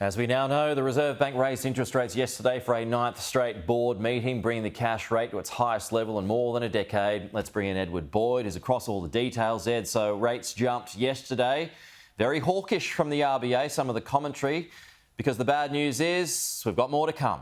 As we now know, the Reserve Bank raised interest rates yesterday for a ninth straight board meeting, bringing the cash rate to its highest level in more than a decade. Let's bring in Edward Boyd, who's across all the details. Ed, so rates jumped yesterday. Very hawkish from the RBA, some of the commentary, because the bad news is we've got more to come.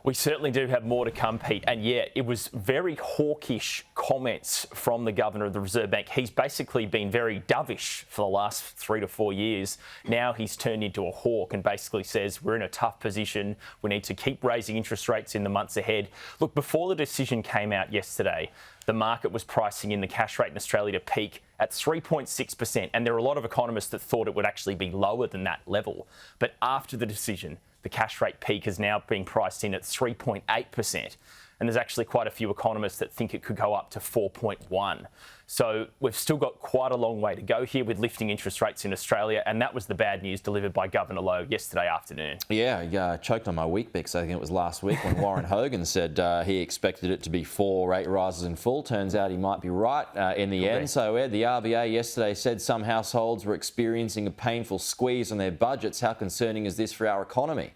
We certainly do have more to come, Pete. And yeah, it was very hawkish comments from the Governor of the Reserve Bank. He's basically been very dovish for the last 3 to 4 years. Now he's turned into a hawk and basically says we're in a tough position. We need to keep raising interest rates in the months ahead. Look, before the decision came out yesterday, the market was pricing in the cash rate in Australia to peak at 3.6%. And there are a lot of economists that thought it would actually be lower than that level. But after the decision, the cash rate peak is now being priced in at 3.8%. And there's actually quite a few economists that think it could go up to 4.1. So we've still got quite a long way to go here with lifting interest rates in Australia. And that was the bad news delivered by Governor Lowe yesterday afternoon. Yeah, choked on my Weet-Bix. I think it was last week when Warren Hogan said he expected it to be 4 rate rises in full. Turns out he might be right in the end. So Ed, the RBA yesterday said some households were experiencing a painful squeeze on their budgets. How concerning is this for our economy?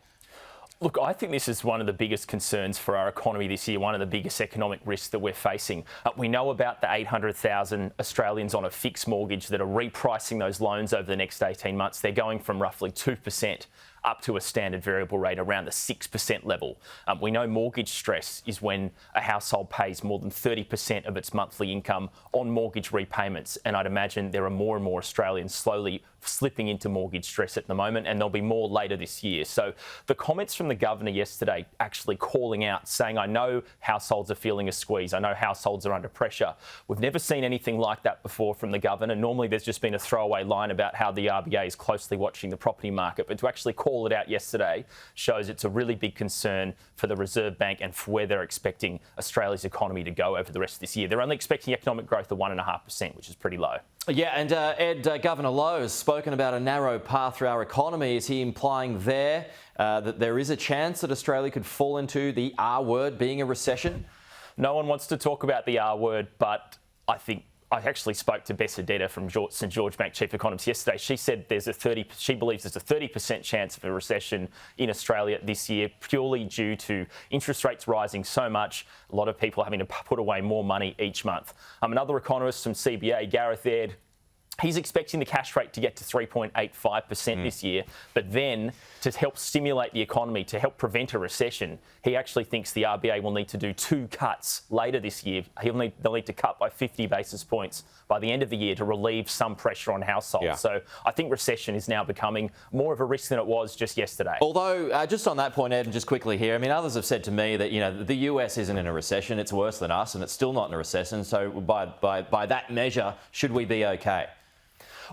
Look, I think this is one of the biggest concerns for our economy this year, one of the biggest economic risks that we're facing. We know about the 800,000 Australians on a fixed mortgage that are repricing those loans over the next 18 months. They're going from roughly 2% up to a standard variable rate around the 6% level. We know mortgage stress is when a household pays more than 30% of its monthly income on mortgage repayments. And I'd imagine there are more and more Australians slowly slipping into mortgage stress at the moment, and there'll be more later this year. So the comments from the Governor yesterday actually calling out, saying, I know households are feeling a squeeze. I know households are under pressure. We've never seen anything like that before from the Governor. Normally there's just been a throwaway line about how the RBA is closely watching the property market, but to actually call it out yesterday shows it's a really big concern for the Reserve Bank and for where they're expecting Australia's economy to go over the rest of this year. They're only expecting economic growth of 1.5%, which is pretty low. Yeah, and Ed, Governor Lowe has spoken about a narrow path through our economy. Is he implying there that there is a chance that Australia could fall into the R word, being a recession? No one wants to talk about the R word, but I actually spoke to Bess Adetta from St George Bank chief economist yesterday. She said she believes there's a 30% chance of a recession in Australia this year, purely due to interest rates rising so much, a lot of people having to put away more money each month. Another economist from CBA, Gareth Aird, he's expecting the cash rate to get to 3.85% this year, but then to help stimulate the economy, to help prevent a recession, he actually thinks the RBA will need to do 2 cuts later this year. They'll need to cut by 50 basis points by the end of the year to relieve some pressure on households. Yeah. So I think recession is now becoming more of a risk than it was just yesterday. Although, just on that point, Ed, and just quickly here, I mean, others have said to me that, the US isn't in a recession, it's worse than us, and it's still not in a recession. So by that measure, should we be okay?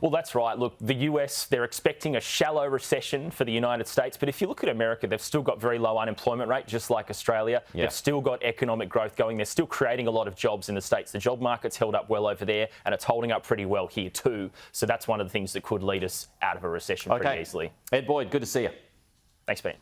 Well, that's right. Look, the US, they're expecting a shallow recession for the United States. But if you look at America, they've still got very low unemployment rate, just like Australia. Yeah. They've still got economic growth going. They're still creating a lot of jobs in the States. The job market's held up well over there, and it's holding up pretty well here too. So that's one of the things that could lead us out of a recession pretty easily. Ed Boyd, good to see you. Thanks, Pete.